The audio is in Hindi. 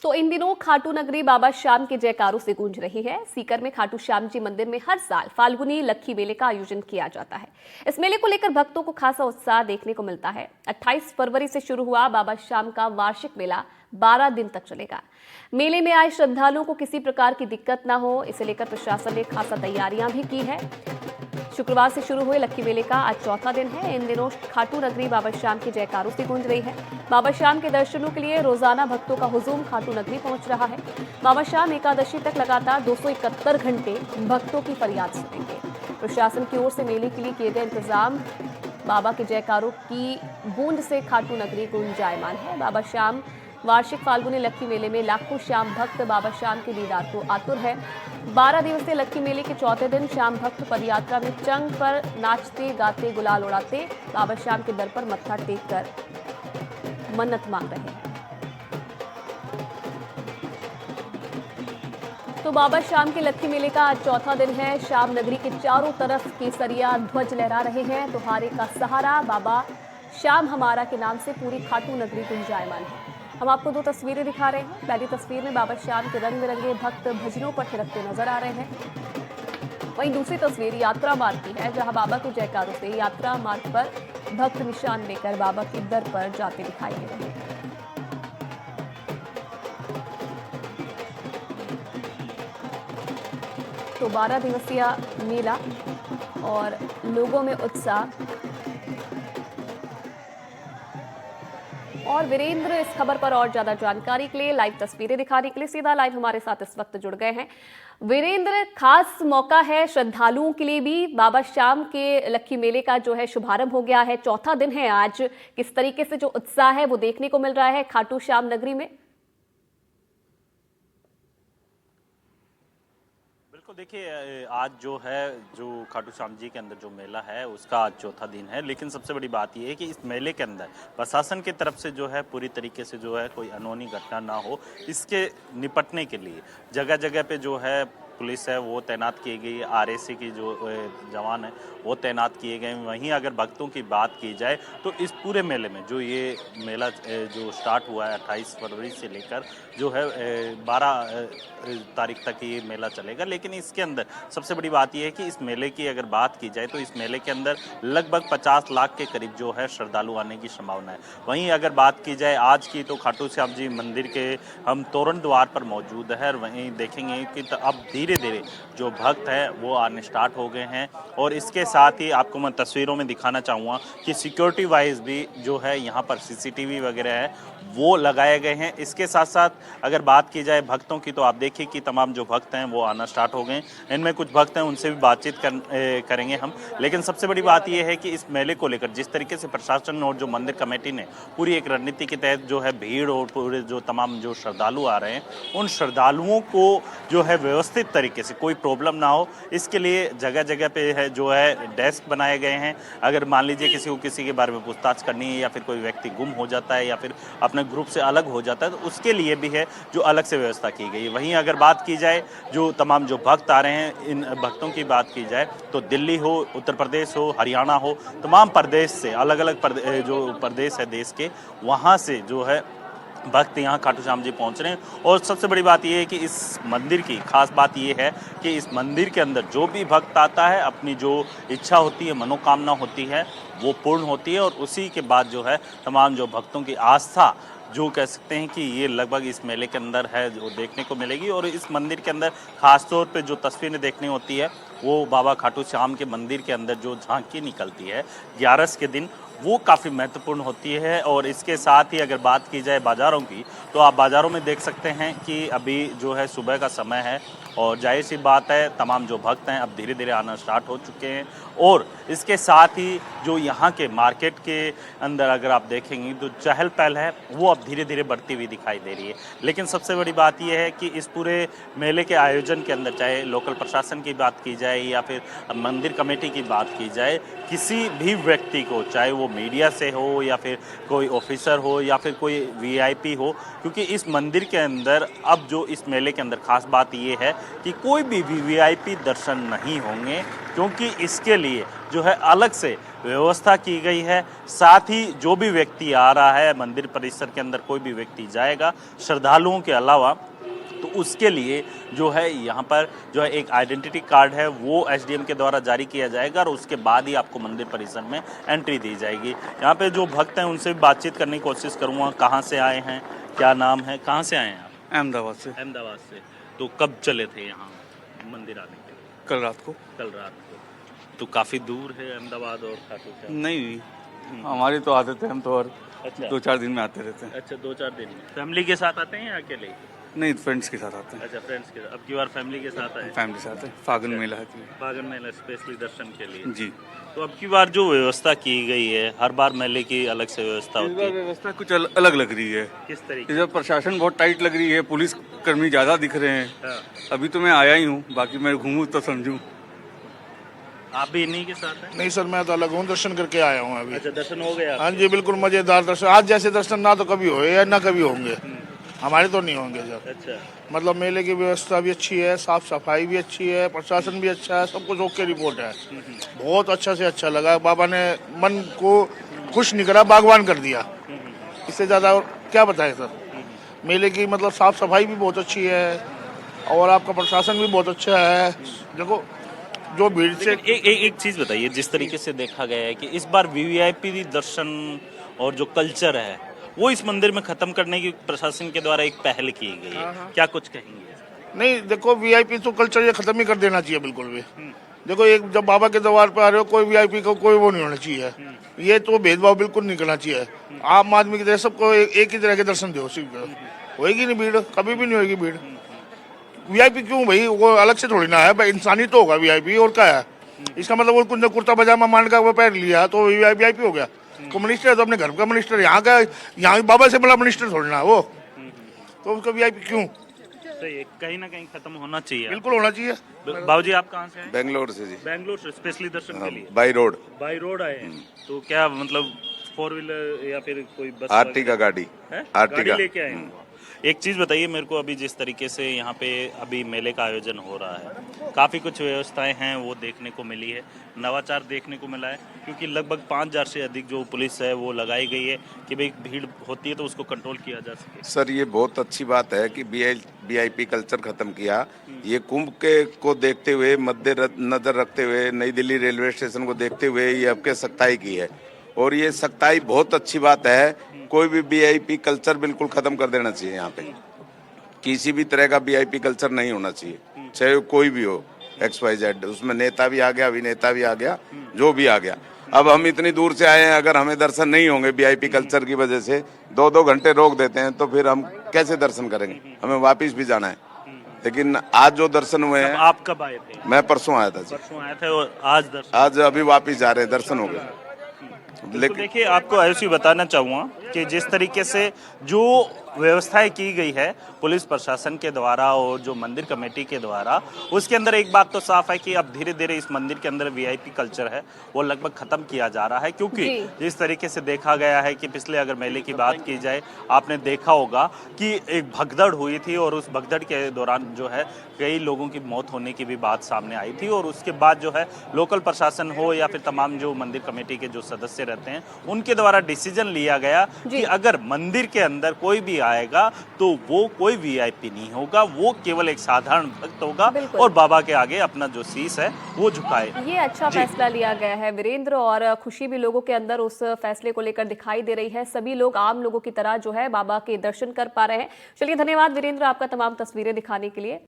तो इन दिनों खाटू नगरी बाबा श्याम के जयकारों से गूंज रही है। सीकर में खाटू श्याम जी मंदिर में हर साल फाल्गुनी लक्खी मेले का आयोजन किया जाता है। इस मेले को लेकर भक्तों को खासा उत्साह देखने को मिलता है। 28 फरवरी से शुरू हुआ बाबा श्याम का वार्षिक मेला 12 दिन तक चलेगा। मेले में आए श्रद्धालुओं को किसी प्रकार की दिक्कत न हो, इसे लेकर प्रशासन ने खासा तैयारियां भी की है। शुक्रवार से शुरू हुए लक्खी मेले का आज चौथा दिन है। इन दिनों खाटू नगरी बाबा श्याम के जयकारों से गूंज रही है। बाबा श्याम के दर्शनों के लिए रोजाना भक्तों का हुजूम खाटू नगरी पहुंच रहा है। बाबा श्याम एकादशी तक लगातार 271 घंटे भक्तों की फरियाद सुनेंगे। प्रशासन की ओर से मेले के लिए किए गए इंतजाम, बाबा के जयकारों की गूंज से खाटू नगरी गुंजायमान है। बाबा श्याम वार्षिक फाल्गुनी लक्खी मेले में लाखों श्याम भक्त बाबा श्याम के दीदार को आतुर है। 12 दिवसीय लक्खी मेले के चौथे दिन श्याम भक्त पदयात्रा में चंग पर नाचते गाते गुलाल उड़ाते बाबा श्याम के दर पर मत्था टेक कर मन्नत मांग रहे हैं। तो बाबा श्याम के लक्खी मेले का आज चौथा दिन है। श्याम नगरी के चारों तरफ केसरिया ध्वज लहरा रहे हैं। त्योहारे का सहारा बाबा श्याम हमारा के नाम से पूरी खाटू नगरी गुंजायमान है। हम आपको दो तस्वीरें दिखा रहे हैं। पहली तस्वीर में बाबा श्याम के रंग बिरंगे भक्त भजनों पर थिरकते नजर आ रहे हैं। वहीं दूसरी तस्वीर यात्रा मार्ग की है, जहां बाबा के जयकारों से यात्रा मार्ग पर भक्त निशान लेकर बाबा के दर पर जाते दिखाई दे रहे हैं। तो 12 दिवसीय मेला और लोगों में उत्साह। और वीरेंद्र इस खबर पर और ज्यादा जानकारी के लिए, लाइव तस्वीरें दिखाने के लिए सीधा लाइव हमारे साथ इस वक्त जुड़ गए हैं। वीरेंद्र, खास मौका है श्रद्धालुओं के लिए भी। बाबा श्याम के लक्खी मेले का जो है शुभारंभ हो गया है, चौथा दिन है आज। किस तरीके से जो उत्साह है वो देखने को मिल रहा है खाटू श्याम नगरी में? देखिए, आज जो खाटू श्याम जी के अंदर जो मेला है उसका आज चौथा दिन है। लेकिन सबसे बड़ी बात यह है कि इस मेले के अंदर प्रशासन की तरफ से जो है पूरी तरीके से जो है कोई अनहोनी घटना ना हो, इसके निपटने के लिए जगह जगह पे जो है पुलिस है वो तैनात की गई, आरएसी की जो जवान है वो तैनात किए गए। वहीं अगर भक्तों की बात की जाए तो इस पूरे मेले में जो ये मेला जो स्टार्ट हुआ है 28 फरवरी से लेकर जो है 12 तारीख तक ये मेला चलेगा। लेकिन इसके अंदर सबसे बड़ी बात यह है कि इस मेले की अगर बात की जाए तो इस मेले के अंदर लगभग 50 लाख के करीब जो है श्रद्धालु आने की संभावना है। वहीं अगर बात की जाए आज की, तो खाटू श्याम जी मंदिर के हम तोरण द्वार पर मौजूद है। वहीं देखेंगे कि अब धीरे धीरे जो भक्त हैं वो आने स्टार्ट हो गए हैं। और इसके साथ ही आपको मैं तस्वीरों में दिखाना चाहूँगा कि सिक्योरिटी वाइज भी जो है यहाँ पर सीसीटीवी वगैरह है वो लगाए गए हैं। इसके साथ साथ अगर बात की जाए भक्तों की, तो आप देखिए कि तमाम जो भक्त हैं वो आना स्टार्ट हो गए। इनमें कुछ भक्त हैं उनसे भी बातचीत करेंगे हम। लेकिन सबसे बड़ी बात यह है कि इस मेले को लेकर जिस तरीके से प्रशासन और जो मंदिर कमेटी ने पूरी एक रणनीति के तहत जो है भीड़ और पूरे जो तमाम जो श्रद्धालु आ रहे हैं उन श्रद्धालुओं को जो है व्यवस्थित तरीके से कोई प्रॉब्लम ना हो, इसके लिए जगह जगह पे है जो है डेस्क बनाए गए हैं। अगर मान लीजिए किसी को किसी के बारे में पूछताछ करनी है या फिर कोई व्यक्ति गुम हो जाता है या फिर अपने ग्रुप से अलग हो जाता है तो उसके लिए भी है जो अलग से व्यवस्था की गई है। वहीं अगर बात की जाए जो तमाम जो भक्त आ रहे हैं, इन भक्तों की बात की जाए तो दिल्ली हो, उत्तर प्रदेश हो, हरियाणा हो, तमाम प्रदेश से अलग अलग जो प्रदेश है देश के, वहाँ से जो है भक्त यहाँ खाटू श्याम जी पहुँच रहे हैं। और सबसे बड़ी बात यह है कि इस मंदिर की खास बात यह है कि इस मंदिर के अंदर जो भी भक्त आता है अपनी जो इच्छा होती है, मनोकामना होती है वो पूर्ण होती है। और उसी के बाद जो है तमाम जो भक्तों की आस्था जो कह सकते हैं कि ये लगभग इस मेले के अंदर है जो देखने को मिलेगी। और इस मंदिर के अंदर खासतौर पे जो तस्वीरें देखनी होती है वो बाबा खाटू श्याम के मंदिर के अंदर जो झांकी निकलती है 11 के दिन, वो काफ़ी महत्वपूर्ण होती है। और इसके साथ ही अगर बात की जाए बाज़ारों की, तो आप बाज़ारों में देख सकते हैं कि अभी जो है सुबह का समय है और जाहिर सी बात है तमाम जो भक्त हैं अब धीरे धीरे आना स्टार्ट हो चुके हैं। और इसके साथ ही जो यहाँ के मार्केट के अंदर अगर आप देखेंगे तो चहल पहल है वो अब धीरे धीरे बढ़ती हुई दिखाई दे रही है। लेकिन सबसे बड़ी बात यह है कि इस पूरे मेले के आयोजन के अंदर चाहे लोकल प्रशासन की बात की जाए या फिर मंदिर कमेटी की बात की जाए, किसी भी व्यक्ति को, चाहे वो मीडिया से हो या फिर कोई ऑफिसर हो या फिर कोई वीआईपी हो, क्योंकि इस मंदिर के अंदर अब जो इस मेले के अंदर खास बात ये है कि कोई भी वीआईपी दर्शन नहीं होंगे, क्योंकि इसके लिए जो है अलग से व्यवस्था की गई है। साथ ही जो भी व्यक्ति आ रहा है मंदिर परिसर के अंदर, कोई भी व्यक्ति जाएगा श्रद्धालुओं के अलावा, तो उसके लिए जो है यहाँ पर जो है एक आइडेंटिटी कार्ड है वो एसडीएम के द्वारा जारी किया जाएगा और उसके बाद ही आपको मंदिर परिसर में एंट्री दी जाएगी। यहाँ पे जो भक्त हैं उनसे भी बातचीत करने की कोशिश करूँगा। कहाँ से आए हैं, क्या नाम है, कहाँ से आए हैं आप? अहमदाबाद से। अहमदाबाद से। तो कब चले थे यहाँ मंदिर आने के लिए? कल रात को। कल रात को। तो काफ़ी दूर है अहमदाबाद और खाटू श्याम? नहीं, हमारी तो आदत है, हम तो और अच्छा 2-4 दिन में आते रहते हैं। अच्छा 2-4 दिन में फैमिली के साथ आते हैं या अकेले? नहीं, फ्रेंड्स के साथ आते हैं। अच्छा फ्रेंड्स के साथ। अब की बार फैमिली के साथ आए? फैमिली के साथ है, फागन मेला है कि। फागन मेला स्पेशली दर्शन के लिए। जी। तो अब की बार जो व्यवस्था की गई है, हर बार मेले की अलग से व्यवस्था इस होती बार है, व्यवस्था कुछ अलग लग रही है। किस तरीके? इस बार प्रशासन बहुत टाइट लग रही है, पुलिस कर्मी ज्यादा दिख रहे हैं। हाँ। अभी तो मैं आया ही हूँ, बाकी मैं घूमूं तो समझूं। आप भी इन्हीं के साथ हैं? नहीं सर, मैं तो अलग हूँ, दर्शन करके आया हूँ अभी। अच्छा दर्शन हो गया? हाँ जी बिल्कुल मजेदार दर्शन। आज जैसे दर्शन ना तो कभी हुए या ना कभी होंगे, हमारे तो नहीं होंगे सर। अच्छा मतलब मेले की व्यवस्था भी अच्छी है, साफ सफाई भी अच्छी है, प्रशासन भी अच्छा है, सब कुछ ओके रिपोर्ट है। बहुत अच्छा से अच्छा लगा, बाबा ने मन को खुश नहीं करा, बागवान कर दिया। इससे ज्यादा और क्या बताएं सर। मेले की मतलब साफ सफाई भी बहुत अच्छी है और आपका प्रशासन भी बहुत अच्छा है। देखो जो भीड़ से एक चीज बताइए, जिस तरीके से देखा गया है कि इस बार वीवीआईपी दर्शन और जो कल्चर है वो इस मंदिर में खत्म करने की प्रशासन के द्वारा एक पहल की गई है, क्या कुछ कहेंगे? नहीं, देखो वीआईपी तो कल्चर ये खत्म ही कर देना चाहिए बिल्कुल भी। देखो एक जब बाबा के दरबार पे आ रहे हो, कोई वीआईपी को कोई वो नहीं होना चाहिए। ये तो भेदभाव बिल्कुल नहीं करना चाहिए। आम आदमी की तरह सबको एक ही तरह के दर्शन दो, सिर्फ होएगी नहीं भीड़, कभी भी नहीं होगी भीड़। वीआईपी क्यों भाई, वो अलग से थोड़ी ना है भाई, इंसानी तो होगा वीआईपी, और क्या है इसका मतलब? वो कुछ कुर्ता पजामा मान का वो पहन लिया तो वीआईपी हो गया। को मिनिस्टर है तो अपने घर का मिनिस्टर, यहाँ का यहाँ बाबा से बड़ा मिनिस्टर थोड़ी ना वो, तो उसका वीआईपी क्यों? सही है, कहीं ना कहीं खत्म होना चाहिए। बिल्कुल होना चाहिए। बाबूजी आप कहाँ से हैं? बेंगलोर से जी। बैंगलोर से स्पेशली दर्शन के लिए बाई रोड बाई रोड आए हैं। तो क्या मतलब 4 व्हीलर या फिर कोई बस आरटीका गाड़ी है? आरटीका गाड़ी लेके आए हैं। एक चीज बताइए मेरे को, अभी जिस तरीके से यहाँ पे अभी मेले का आयोजन हो रहा है, काफी कुछ व्यवस्थाएं हैं वो देखने को मिली है, नवाचार देखने को मिला है, क्योंकि लगभग 5000 से अधिक जो पुलिस है वो लगाई गई है कि भाई भीड़ होती है तो उसको कंट्रोल किया जा सके। सर ये बहुत अच्छी बात है कि वीआईपी कल्चर खत्म किया। ये कुंभ के को देखते हुए, मद्देनजर रखते हुए, नई दिल्ली रेलवे स्टेशन को देखते हुए ये अब के सख्ताई की है, और ये सख्ताई बहुत अच्छी बात है। कोई भी वीआईपी कल्चर बिल्कुल खत्म कर देना चाहिए। यहाँ पे किसी भी तरह का वीआईपी कल्चर नहीं होना चाहिए, चाहे कोई भी हो, XYZ। उसमें नेता भी आ गया, अभिनेता भी आ गया, जो भी आ गया। अब हम इतनी दूर से आए हैं, अगर हमें दर्शन नहीं होंगे वीआईपी कल्चर की वजह से, 2-2 घंटे रोक देते हैं, तो फिर हम कैसे दर्शन करेंगे? हमें वापिस भी जाना है। लेकिन आज जो दर्शन हुए हैं। आप कब आए थे? मैं परसों आया था जी। परसों आए थे और आज दर्शन? आज अभी वापिस जा रहे हैं, दर्शन हो गए। तो देखिए आपको ऐसे ही बताना चाहूँगा कि जिस तरीके से जो व्यवस्थाएं की गई है पुलिस प्रशासन के द्वारा और जो मंदिर कमेटी के द्वारा, उसके अंदर एक बात तो साफ है कि अब धीरे धीरे इस मंदिर के अंदर वीआईपी कल्चर है वो लगभग खत्म किया जा रहा है, क्योंकि जिस तरीके से देखा गया है कि पिछले अगर मेले की बात की जाए, आपने देखा होगा कि एक भगदड़ हुई थी और उस भगदड़ के दौरान जो है कई लोगों की मौत होने की भी बात सामने आई थी, और उसके बाद जो है लोकल प्रशासन हो या फिर तमाम जो मंदिर कमेटी के जो सदस्य रहते हैं उनके द्वारा डिसीजन लिया गया कि अगर मंदिर के अंदर कोई भी आएगा तो वो कोई वीआईपी नहीं होगा, वो केवल एक साधारण भक्त होगा और बाबा के आगे अपना जो शीश है वो झुकाए। ये अच्छा फैसला लिया गया है वीरेंद्र, और खुशी भी लोगों के अंदर उस फैसले को लेकर दिखाई दे रही है। सभी लोग आम लोगों की तरह जो है बाबा के दर्शन कर पा रहे हैं। चलिए धन्यवाद वीरेंद्र आपका तमाम तस्वीरें दिखाने के लिए।